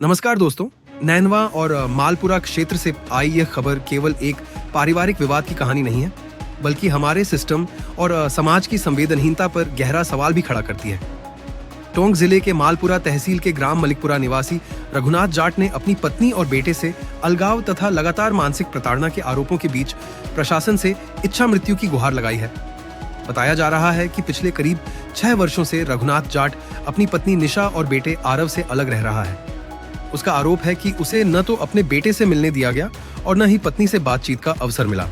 नमस्कार दोस्तों। नैनवा और मालपुरा क्षेत्र से आई यह खबर केवल एक पारिवारिक विवाद की कहानी नहीं है, बल्कि हमारे सिस्टम और समाज की संवेदनहीनता पर गहरा सवाल भी खड़ा करती है। टोंक जिले के मालपुरा तहसील के ग्राम मलिकपुरा निवासी रघुनाथ जाट ने अपनी पत्नी और बेटे से अलगाव तथा लगातार मानसिक प्रताड़ना के आरोपों के बीच प्रशासन से इच्छा मृत्यु की गुहार लगाई है। बताया जा रहा है कि पिछले करीब 6 वर्षों से रघुनाथ जाट अपनी पत्नी निशा और बेटे आरव से अलग रह रहा है। उसका आरोप है कि उसे न तो अपने बेटे से मिलने दिया गया और न ही पत्नी से बातचीत का अवसर मिला।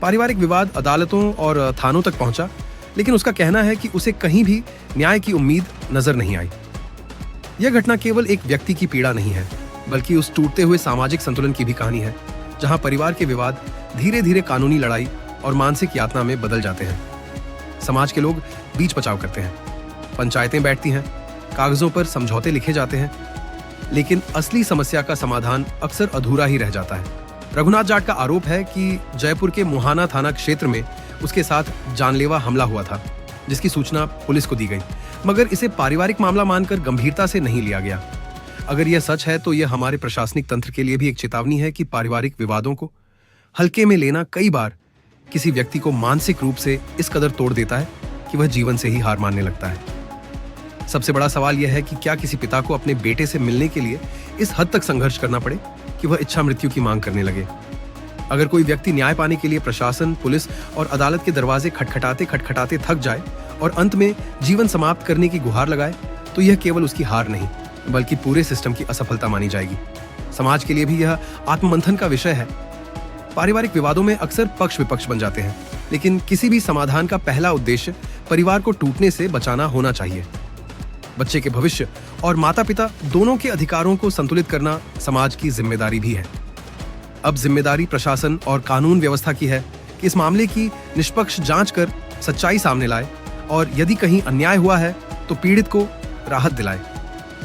पारिवारिक विवाद अदालतों और थानों तक पहुंचा, लेकिन उसका कहना है कि उसे कहीं भी न्याय की उम्मीद नजर नहीं आई। यह घटना केवल एक व्यक्ति की पीड़ा नहीं है, बल्कि उस टूटते हुए सामाजिक संतुलन की भी कहानी है, जहां परिवार के विवाद धीरे धीरे कानूनी लड़ाई और मानसिक यातना में बदल जाते हैं। समाज के लोग बीच बचाव करते हैं, पंचायतें बैठती हैं, कागजों पर समझौते लिखे जाते हैं, लेकिन असली समस्या का समाधान अक्सर अधूरा ही रह जाता है। रघुनाथ जाट का आरोप है कि जयपुर के मुहाना थाना क्षेत्र में उसके साथ जानलेवा हमला हुआ था, जिसकी सूचना पुलिस को दी गई, मगर इसे पारिवारिक मामला मानकर गंभीरता से नहीं लिया गया। अगर यह सच है तो यह हमारे प्रशासनिक तंत्र के लिए भी एक चेतावनी है कि पारिवारिक विवादों को हल्के में लेना कई बार किसी व्यक्ति को मानसिक रूप से इस कदर तोड़ देता है कि वह जीवन से ही हार मानने लगता है। सबसे बड़ा सवाल यह है कि क्या किसी पिता को अपने बेटे से मिलने के लिए इस हद तक संघर्ष करना पड़े कि वह इच्छा मृत्यु की मांग करने लगे। अगर कोई व्यक्ति न्याय पाने के लिए प्रशासन, पुलिस और अदालत के दरवाजे खटखटाते खटखटाते थक जाए और अंत में जीवन समाप्त करने की गुहार लगाए, तो यह केवल उसकी हार नहीं, बल्कि पूरे सिस्टम की असफलता मानी जाएगी। समाज के लिए भी यह आत्ममंथन का विषय है। पारिवारिक विवादों में अक्सर पक्ष विपक्ष बन जाते हैं, लेकिन किसी भी समाधान का पहला उद्देश्य परिवार को टूटने से बचाना होना चाहिए। बच्चे के भविष्य और माता पिता दोनों के अधिकारों को संतुलित करना समाज की जिम्मेदारी भी है। अब जिम्मेदारी प्रशासन और कानून व्यवस्था की है कि इस मामले की निष्पक्ष जांच कर सच्चाई सामने लाए और यदि कहीं अन्याय हुआ है तो पीड़ित को राहत दिलाए।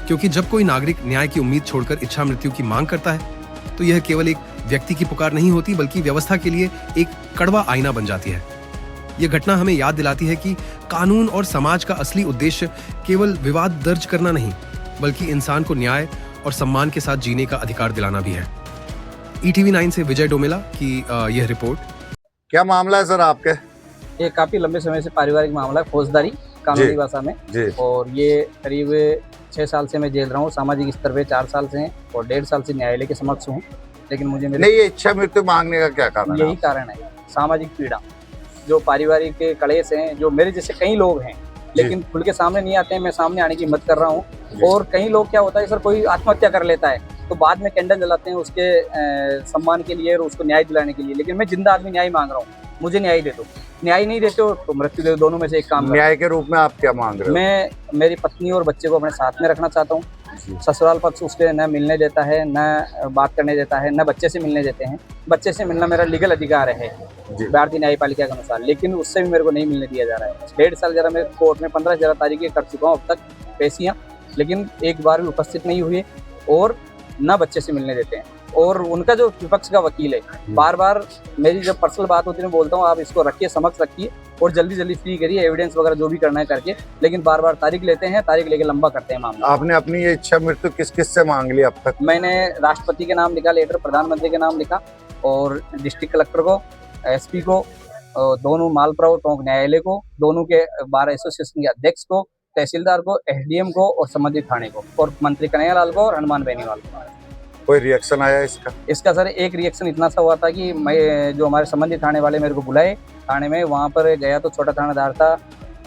क्योंकि जब कोई नागरिक न्याय की उम्मीद छोड़कर इच्छा मृत्यु की मांग करता है, तो यह केवल एक व्यक्ति की पुकार नहीं होती, बल्कि व्यवस्था के लिए एक कड़वा आईना बन जाती है। यह घटना हमें याद दिलाती है कि कानून और समाज का असली उद्देश्य केवल विवाद दर्ज करना नहीं, बल्कि इंसान को न्याय और सम्मान के साथ जीने का अधिकार दिलाना भी है। ETV 9 से विजय डोमेला की यह रिपोर्ट। क्या मामला है सर आपके? ये काफी लंबे समय से पारिवारिक मामला है, फौजदारी कानूनी भाषा में जी। और ये करीब 6 साल से मैं जेल रहा हूँ। सामाजिक स्तर पे 4 साल से हैं और 1.5 साल से न्यायालय के समक्ष हूँ। लेकिन मुझे नहीं, ये इच्छा मृत्यु मांगने का क्या कारण है? यही कारण है, सामाजिक पीड़ा, जो पारिवारिक के कलेश हैं, जो मेरे जैसे कई लोग हैं, लेकिन खुल के सामने नहीं आते हैं। मैं सामने आने की हिम्मत कर रहा हूँ। और कई लोग क्या होता है सर, कोई आत्महत्या कर लेता है तो बाद में कैंडल जलाते हैं उसके सम्मान के लिए और उसको न्याय दिलाने के लिए। लेकिन मैं जिंदा आदमी न्याय मांग रहा हूँ, मुझे न्याय दे दो। न्याय नहीं देते हो तो मृत्यु दे दो, दोनों में से एक काम। न्याय के रूप में आप क्या मांग रहे हो? मैं मेरी पत्नी और बच्चे को अपने साथ में रखना चाहता हूँ। ससुराल पक्ष उसके न मिलने देता है, न बात करने देता है, न बच्चे से मिलने देते हैं। बच्चे से मिलना मेरा लीगल अधिकार है भारतीय न्यायपालिका के अनुसार, लेकिन उससे भी मेरे को नहीं मिलने दिया जा रहा है। 1.5 साल जरा मैं कोर्ट में 15 तारीख कर चुका हूँ अब तक पेशियाँ, लेकिन एक बार भी उपस्थित नहीं हुए और न बच्चे से मिलने देते हैं। और उनका जो विपक्ष का वकील है, बार बार मेरी जब पर्सनल बात होती है, मैं बोलता हूँ आप इसको रखिए, समक्ष रखिए और जल्दी जल्दी फ्री करिए, एविडेंस वगैरह जो भी करना है करके, लेकिन बार बार तारीख लेते हैं, तारीख लेके लंबा करते हैं मामला। आपने अपनी ये इच्छा मृत्यु किस किस से मांग ली अब तक? मैंने राष्ट्रपति के नाम लिखा लेटर, प्रधानमंत्री के नाम लिखा और डिस्ट्रिक्ट कलेक्टर को, SP को, दोनों मालपुरा और टोंक न्यायालय को, दोनों के बार एसोसिएशन के अध्यक्ष को, तहसीलदार को, SDM को और संबंधित थाने को, और मंत्री कन्हैयालाल को और हनुमान बेनीवाल को। कोई रिएक्शन आया इसका? सर एक रिएक्शन इतना सा हुआ था कि मैं, जो हमारे संबंधित थाने वाले मेरे को बुलाए थाने में, वहाँ पर गया तो छोटा थानेदार था,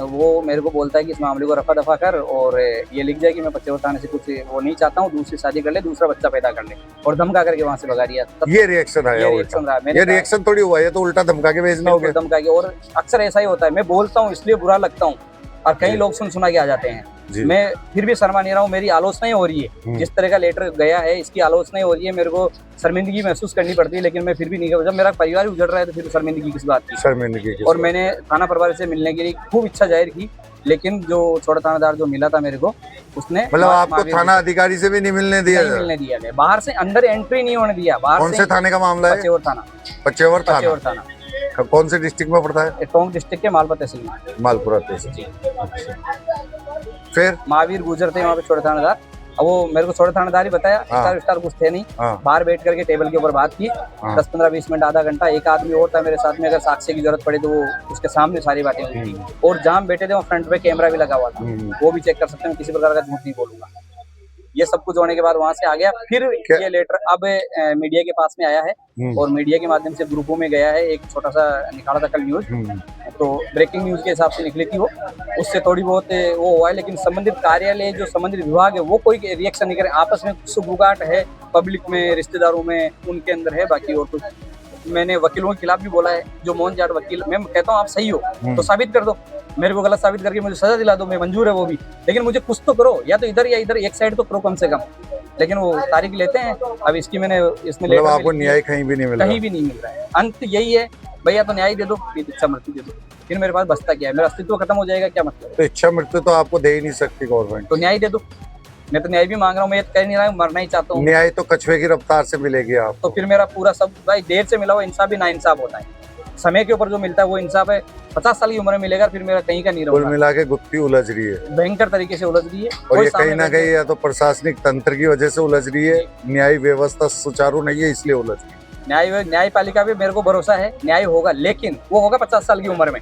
वो मेरे को बोलता है कि इस मामले को रफा दफा कर और ये लिख जाए कि मैं पचेवर थाने से कुछ वो नहीं चाहता हूँ, दूसरी शादी कर ले, दूसरा बच्चा पैदा कर ले, और धमका करके वहाँ से भगा दिया। ये रिएक्शन आया? ये रिएक्शन थोड़ी हुआ है, तो उल्टा धमका के भेजना होगा। धमका के, और अक्सर ऐसा ही होता है, मैं बोलता हूँ इसलिए बुरा लगता हूँ और कई लोग सुना के आ जाते हैं। मैं फिर भी शर्मा नहीं रहा हूँ, मेरी आलोचना ही हो रही है। जिस तरह का लेटर गया है इसकी आलोचना ही हो रही है, मेरे को शर्मिंदगी महसूस करनी पड़ती है, लेकिन मैं फिर भी नहीं कर। जब मेरा परिवार उजड़ रहा है तो फिर शर्मिंदगी किस बात की? शर्मिंदगी। और मैंने थाना प्रभारी से मिलने के लिए खूब इच्छा जाहिर की, लेकिन जो छोटा थानेदार जो मिला था मेरे को, उसने मतलब आपको थाना अधिकारी से भी नहीं मिलने दिया? नहीं मिलने दिया गया, बाहर से अंदर एंट्री नहीं होने दिया। बाहर कौन से थाने का मामला है? पचेवर थाना। पचेवर थाना कौन से डिस्ट्रिक्ट में पड़ता है? टोंक डिस्ट्रिक्ट के मालपुरा तहसील में। मालपुरा तहसील। फिर महावीर गुजर थे वहाँ पे छोटे थानेदार, अब वो मेरे को थोड़ा थानेदारी बताया, हाँ। स्टार स्टार कुछ थे नहीं, हाँ। बाहर बैठ करके टेबल के ऊपर बात की, हाँ। 10-15-20 मिनट आधा घंटा। एक आदमी और था मेरे साथ में, अगर साक्ष्य की जरूरत पड़े तो वो उसके सामने सारी बातें हुई थी। और जहाँ हम बैठे थे वहाँ फ्रंट पे कैमरा भी लगा हुआ था, वो भी चेक कर सकते हैं, किसी प्रकार का झूठ नहीं बोलूंगा। ये सब कुछ होने के बाद वहां से आ गया। फिर ये लेटर अब मीडिया के पास में आया है और मीडिया के माध्यम से ग्रुपों में गया है। एक छोटा सा निकाला था कल न्यूज, तो ब्रेकिंग न्यूज के हिसाब से निकली थी वो, उससे थोड़ी बहुत वो हुआ है। लेकिन संबंधित कार्यालय जो संबंधित विभाग है वो कोई रिएक्शन नहीं करे। आपस में कुछ गुगाट है पब्लिक में, रिश्तेदारों में, उनके अंदर है, बाकी और कुछ। मैंने वकीलों के खिलाफ भी बोला है, जो मोहन जाट वकील, मैं कहता हूँ आप सही हो तो साबित कर दो, मेरे को गलत साबित करके मुझे सजा दिला दो, मैं मंजूर है वो भी, लेकिन मुझे कुछ तो करो, या तो इधर या इधर एक साइड तो करो कम से कम। लेकिन वो तारीख लेते हैं। अब इसकी मैंने इसमें मतलब आपको न्याय कहीं भी नहीं मिल रहा? कहीं भी नहीं मिल रहा है। अंत यही है भैया, तो न्याय दे दो, इच्छा मृत्यु दे दो, फिर मेरे पास बचता क्या है? मेरा अस्तित्व खत्म हो जाएगा, क्या मतलब? तो इच्छा मृत्यु तो आपको दे ही नहीं सकती गवर्नमेंट। तो न्याय दे दो। मैं तो न्याय भी मांग रहा हूँ, मैं कह नहीं रहा हूँ, मरना ही चाहता हूँ। न्याय तो कछुए की रफ्तार से मिलेगी आप। तो फिर मेरा पूरा सब भाई देर से मिला हुआ इंसाफ भी ना इंसाफ होता है। समय के ऊपर जो मिलता है वो इंसाफ है। 50 साल की उम्र में मिलेगा, फिर मेरा कहीं का नहीं कुल रहूंगा। मिला के गुत्थी उलझ रही है, भयंकर तरीके से उलझ रही है। और कोई ये कहीं सामने ना कहीं या तो प्रशासनिक तंत्र की वजह से उलझ रही है, न्याय व्यवस्था सुचारू नहीं है इसलिए उलझ रही है। न्यायपालिका पे मेरे को भरोसा है, न्याय होगा, लेकिन वो होगा 50 साल की उम्र में,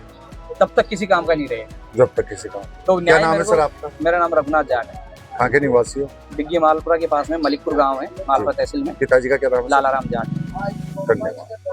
तब तक किसी काम का नहीं रहेगा जब तक किसी का। तो क्या न्याय नाम है मेरे सर को। आपका? मेरा नाम रघुनाथ जाट है। कहाँ के निवासी हो? डिग्गी मालपुरा के पास में मलिकपुर गांव है, मालपुरा तहसील में। पिताजी का क्या नाम है? लालाराम जाट। धन्यवाद।